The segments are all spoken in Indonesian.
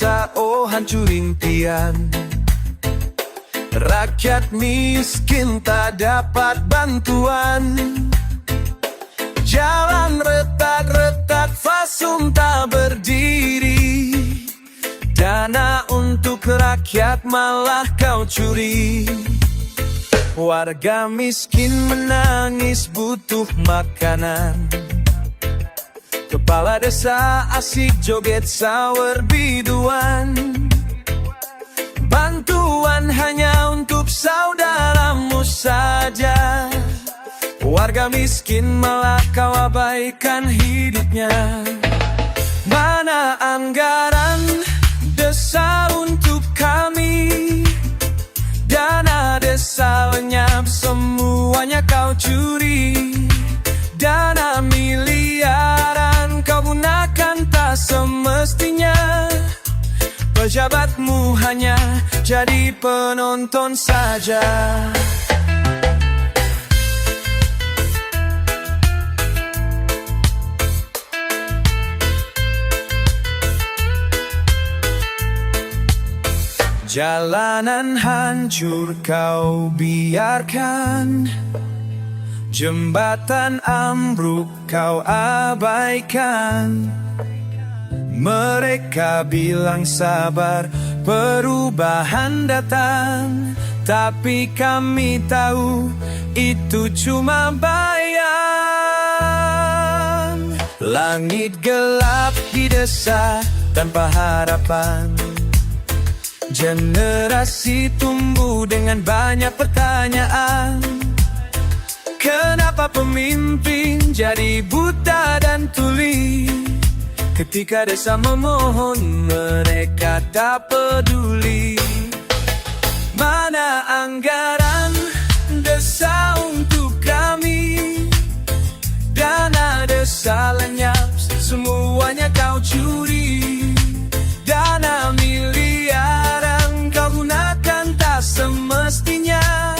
desa, oh hancur impian. Rakyat miskin tak dapat bantuan. Jalan retak-retak, fasum tak berdiri. Dana untuk rakyat malah kau curi. Warga miskin menangis butuh makanan. Kepala desa asik joget sawer biduan. Bantuan hanya untuk saudaramu saja. Warga miskin malah kau abaikan hidupnya. Mana anggaran desa untuk kami? Dana desa lenyap, semuanya kau curi. Dana miliaran kau gunakan tak semestinya. Pejabatmu hanya jadi penonton saja. Jalanan hancur kau biarkan. Jembatan ambruk kau abaikan. Mereka bilang sabar, perubahan datang. Tapi kami tahu itu cuma bayang. Langit gelap di desa tanpa harapan. Generasi tumbuh dengan banyak pertanyaan. Kenapa pemimpin jadi buta dan tuli? Ketika desa memohon, mereka tak peduli. Mana anggaran desa untuk kami? Dana desa lenyap, semuanya kau curi. Dana miliaran kau gunakan tak semestinya.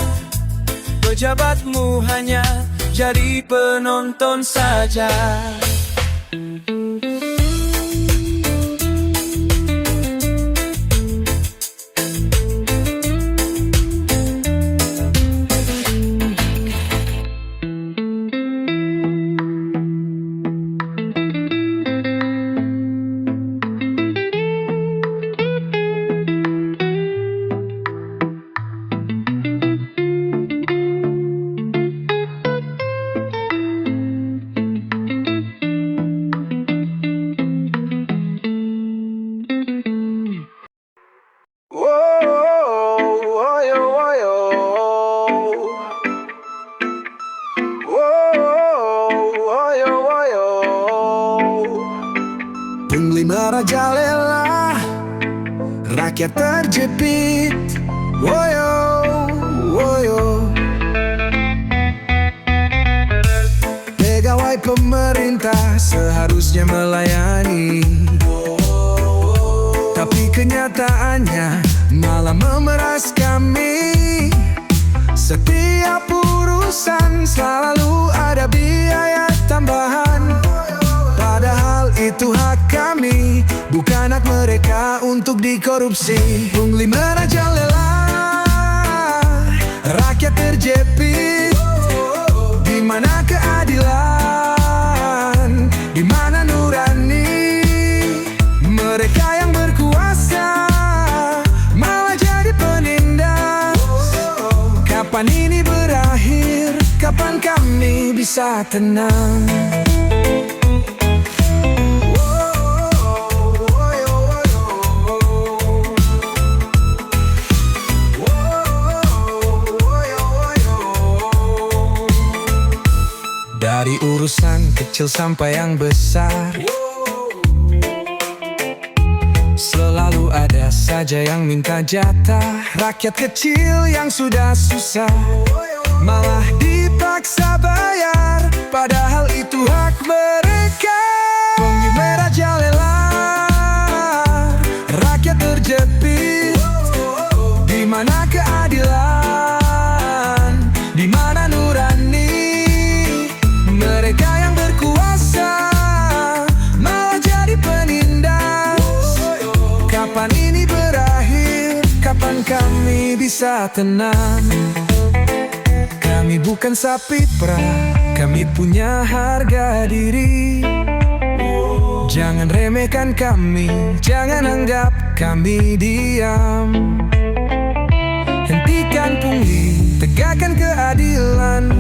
Pejabatmu hanya jadi penonton saja. Penglima merajalela, rakyat terjepit. Woyo, woyo. Pegawai pemerintah seharusnya melayani, tapi kenyataannya malah memeras kami. Setiap urusan selalu ada biaya tambahan. Padahal itu hak kami, bukan hak mereka untuk dikorupsi. Pungli merajalela, rakyat terjepit. Di mana keadilan? Di mana nurani? Mereka yang berkuasa malah jadi penindas. Kapan ini berakhir? Kapan kami bisa tenang? Dari urusan kecil sampai yang besar, selalu ada saja yang minta jatah. Rakyat kecil yang sudah susah malah dipaksa bayar, padahal itu hak mereka. Pungli merajalela, rakyat terjepit. Di mana keadilan? Di mana nurani? Mereka yang berkuasa malah jadi penindas. Kapan ini berakhir? Kapan kami bisa tenang? Kami bukan sapi perah, kami punya harga diri. Jangan remehkan kami, jangan anggap kami diam. Hentikan pungli, tegakkan keadilan.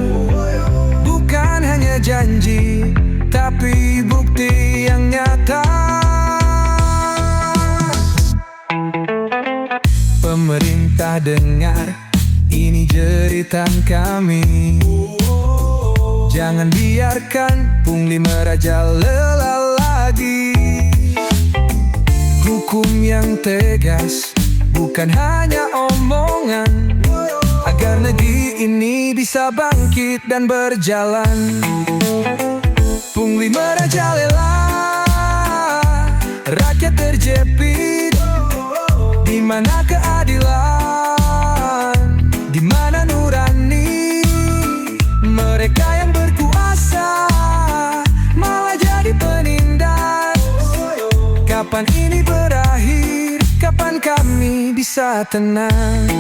Bukan hanya janji, tapi bukti yang nyata. Pemerintah dengar, ini jeritan kami. Jangan biarkan pungli merajalela lagi. Hukum yang tegas, bukan hanya omongan, agar negeri ini bisa bangkit dan berjalan. Pungli merajalela, rakyat terjepit. Di mana keadilan? Di mana nurani? Mereka yang berkuasa malah jadi penindas. Kapan ini berakhir? Kapan kami bisa tenang?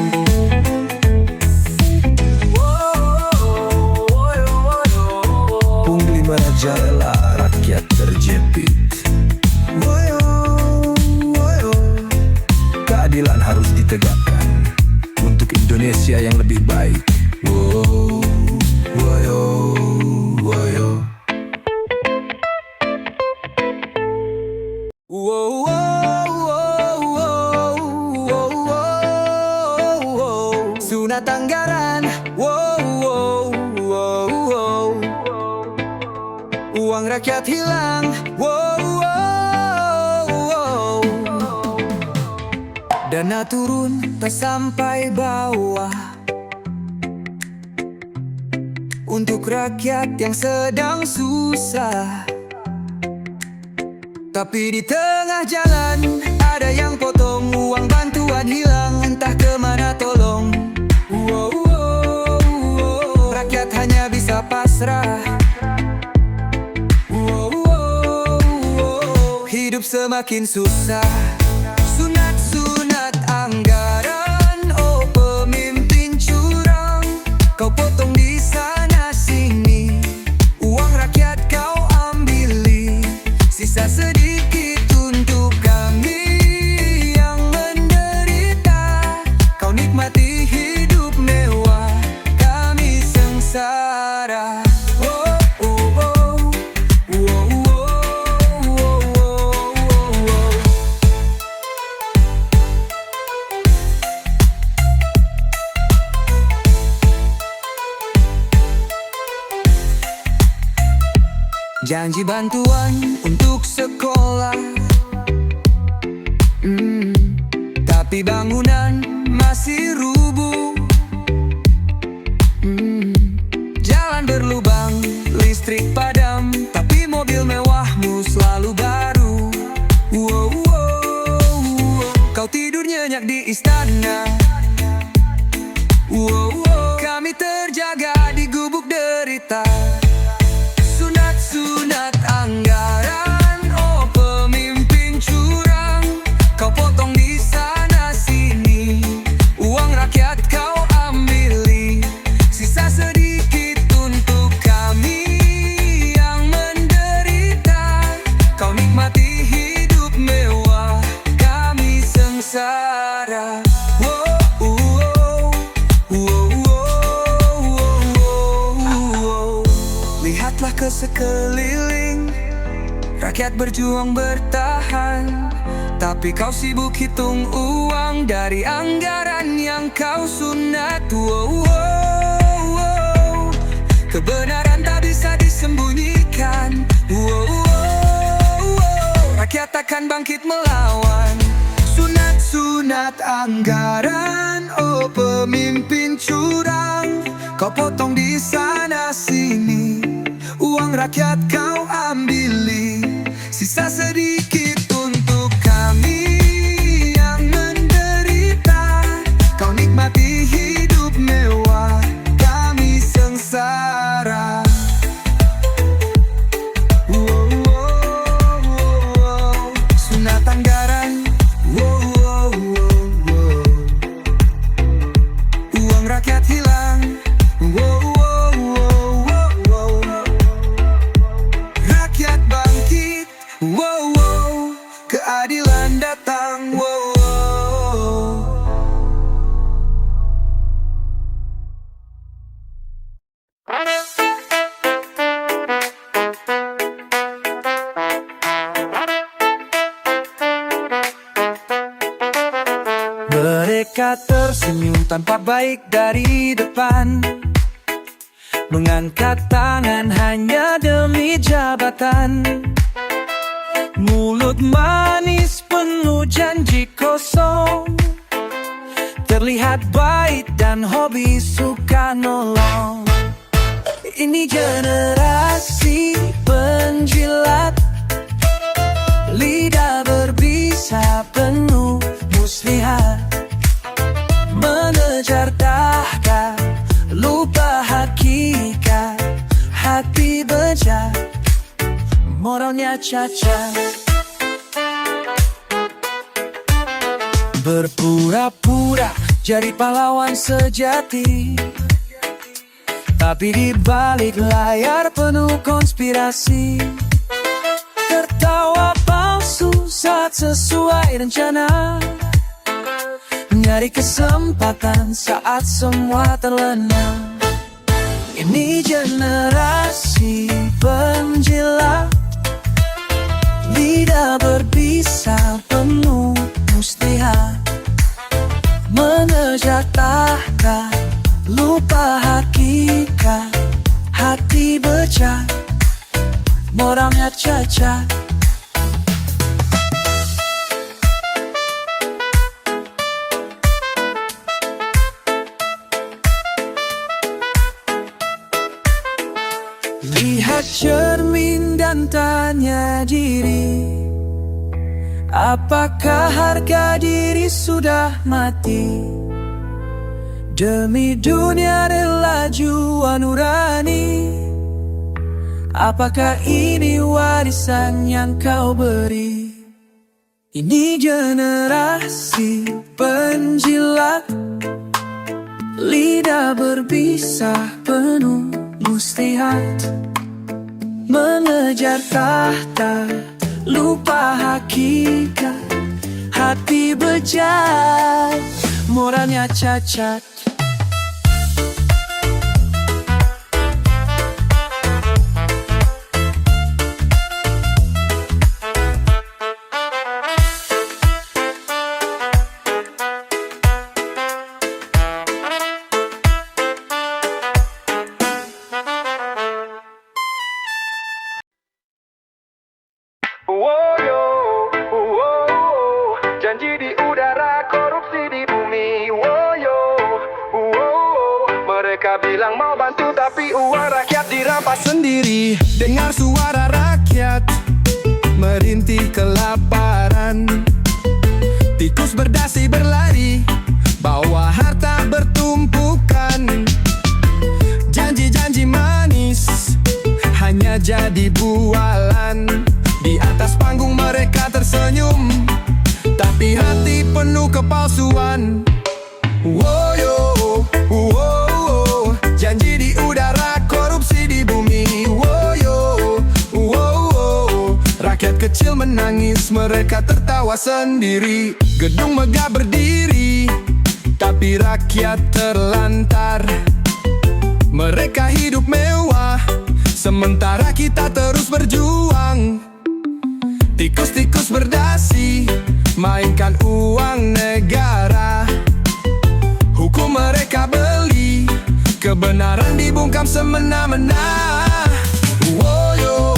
Pungli merajalela, rakyat terjepit. Keadilan harus ditegakkan untuk Indonesia yang lebih baik. Sunat anggaran, uang rakyat hilang, dana turun tak sampai bawah untuk rakyat yang sedang susah. Tapi di tengah jalan ada yang potong, uang bantuan hilang, entah kemana tolong. Rakyat hanya bisa pasrah. Hidup semakin susah. Sunat anggaran, oh pemimpin curang. Kau potong di sana sini, uang rakyat kau ambili. Sisa sedikit untuk kami yang menderita. Kau nikmati hidup mewah, kami sengsara. Janji bantuan untuk sekolah, tapi bangunan masih rubuh. Jalan berlubang, listrik padam, tapi mobil mewahmu selalu baru. Kau tidur nyenyak di istana, kami terjaga di gubuk derita. Sunat anggaran, oh pemimpin curang. Kau potong di sana sini, uang rakyat kau ambili. Sisa sedikit untuk kami yang menderita. Kau nikmati hidup mewah, kami sengsara. Lihatlah ke sekeliling, rakyat berjuang bertahan, tapi kau sibuk hitung uang dari anggaran yang kau sunat. Kebenaran tak bisa disembunyikan. Rakyat akan bangkit melawan. Sunat anggaran, oh pemimpin curang. Kau potong di sana sini, uang rakyat kau ambili. Sisa sedikit untuk kami yang menderita. Kau nikmati hidup mewah, kami sengsara. Sunat anggaran, Mereka tersenyum tanpa baik dari depan, mengangkat tangan hanya demi jabatan. Mulut manis penuh janji kosong, terlihat baik dan hobi suka nolong. Ini generasi penjilat, lidah berbisa penuh muslihat, mengejar tahta lupa hakikat, hati bejat, moralnya cacat. Berpura-pura jadi pahlawan sejati, tapi di balik layar penuh konspirasi. Tertawa palsu saat sesuai rencana, nyari kesempatan saat semua terlena. Ini generasi penjilat, lidah berbisa penuh muslihat, mengejar tahta lupa hakikat, hati bejat, moralnya cacat. Lihat cermin dan tanya diri, apakah harga diri sudah mati? Demi dunia rela jua nurani, apakah ini warisan yang kau beri? Ini generasi penjilat, lidah berbisa penuh muslihat, mengejar tahta lupa hakikat, hati bejat, moralnya cacat. Janji di udara, korupsi di bumi. Mereka bilang mau bantu, tapi uang rakyat dirampas sendiri. Dengar suara rakyat merintih kelaparan, tikus berdasi berlari, bawa harta bertumpukan. Janji-janji manis hanya jadi bualan. Di atas panggung mereka tersenyum, tapi hati penuh kepalsuan. Woyo, woyo, janji di udara, korupsi di bumi. Woyo, woyo, rakyat kecil menangis, mereka tertawa sendiri. Gedung megah berdiri, tapi rakyat terlantar. Mereka hidup mewah, sementara kita terus berjuang. Tikus-tikus berdasi, mainkan uang negara. Hukum mereka beli, kebenaran dibungkam semena-mena. Woyo,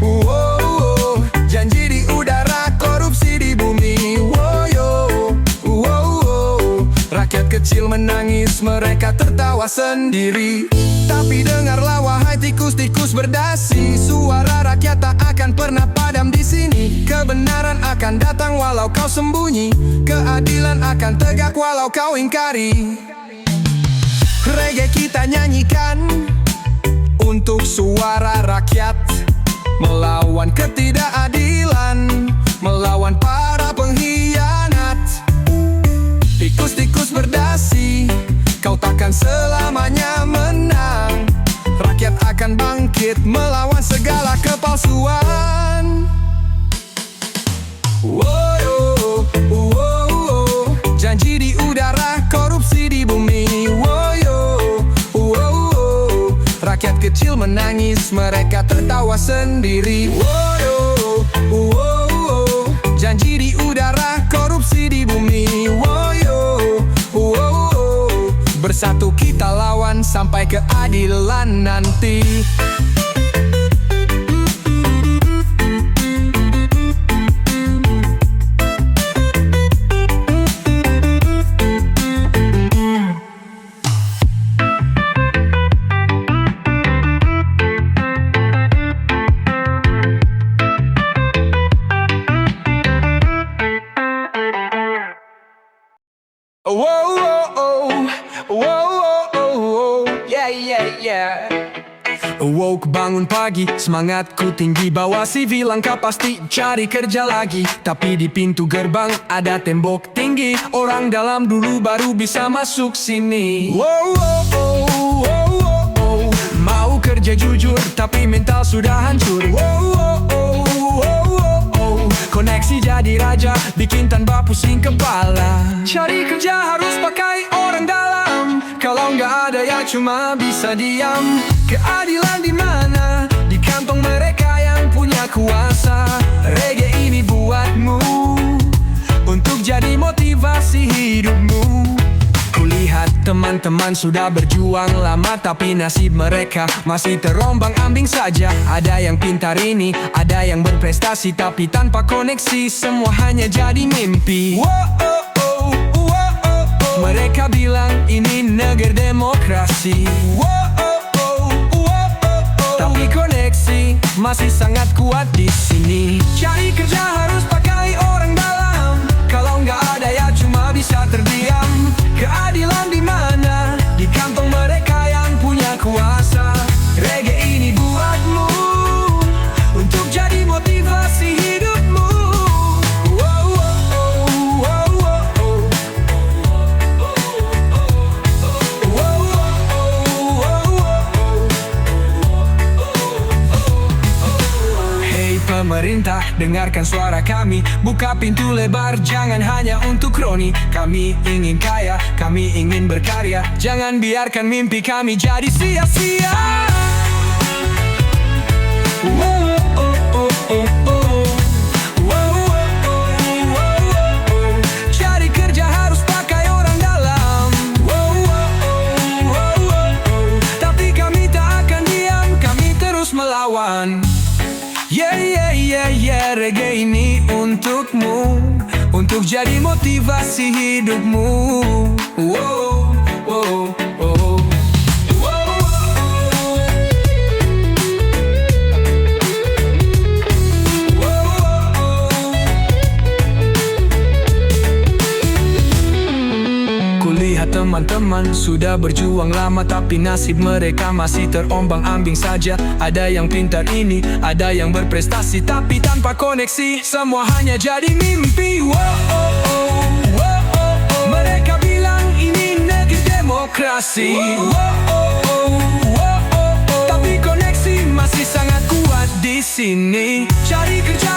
woyo, janji di udara, korupsi di bumi. Woyo, woyo, rakyat kecil menangis, mereka tertawa sendiri. Tapi dengarlah wahai tikus-tikus berdasi, suara rakyat tak akan pernah padam di sini. Kebenaran akan datang walau kau sembunyi, keadilan akan tegak walau kau ingkari. Reggae kita nyanyikan untuk suara rakyat, melawan ketidakadilan, melawan para pengkhianat. Tikus-tikus berdasi, kau takkan selamanya menang. Rakyat akan bangkit melawan segala kepalsuan. Woyo, woyo, janji di udara, korupsi di bumi. Woyo, woyo, rakyat kecil menangis, mereka tertawa sendiri. Woyo, woyo, janji di udara, korupsi di bumi. Woyo, Bersatu kita lawan sampai keadilan nanti. Wow, oh, oh, wow, oh, oh, oh, yeah, yeah, yeah. Woke bangun pagi, semangatku tinggi, bawa CV langkah pasti cari kerja lagi. Tapi di pintu gerbang ada tembok tinggi, orang dalam dulu baru bisa masuk sini. Wow, oh, oh, oh, oh, oh. Mau kerja jujur tapi mental sudah hancur. Wow, oh, oh, oh, oh, oh. Koneksi jadi raja, bikin tanpa pusing kepala. Cari kerja harus pakai orang dalam, kalau nggak ada ya cuma bisa diam. Keadilan di mana? Di kantong mereka yang punya kuasa. Reggae ini buatmu, untuk jadi motivasi hidupmu. Kulihat teman-teman sudah berjuang lama, tapi nasib mereka masih terombang-ambing saja. Ada yang pintar ini, ada yang berprestasi, tapi tanpa koneksi semua hanya jadi mimpi. Wow, oh, oh, wow, oh, oh. Mereka bilang ini negeri demokrasi. Wow, oh, oh, wow, oh, oh. Tapi koneksi masih sangat kuat di sini. Cari kerja harus pakai orang dalam, kalau nggak ada ya cuma bisa terdiam. Keadilan di mana? Di kantong mereka yang punya kuasa. Reggae ini buatmu, untuk jadi motivasi hidupmu. Wow, wow, wow, wow, wow. Wow, wow, wow. Hey pemerintah, dengarkan suara kami. Buka pintu lebar, jangan hanya untuk kroni. Kami ingin kaya, kami ingin berkarya. Jangan biarkan mimpi kami jadi sia-sia. Wow, oh, oh, oh, oh. Wow, oh, oh, oh, oh. Cari kerja harus pakai orang dalam. Wow, oh, oh, oh, oh. Tapi kami tak akan diam, kami terus melawan. Yeah, yeah, yeah, yeah, reggae ini untukmu, untuk jadi motivasi hidupmu. Wow, wow, wow. Kulihat teman-teman sudah berjuang lama, tapi nasib mereka masih terombang-ambing saja. Ada yang pintar ini, ada yang berprestasi, tapi tanpa koneksi semua hanya jadi mimpi. Wow, oh, oh, wow, oh, oh. Mereka bilang ini negeri demokrasi. Wow, oh, oh, wow, oh, oh. Tapi koneksi masih sangat kuat di sini. Cari kerja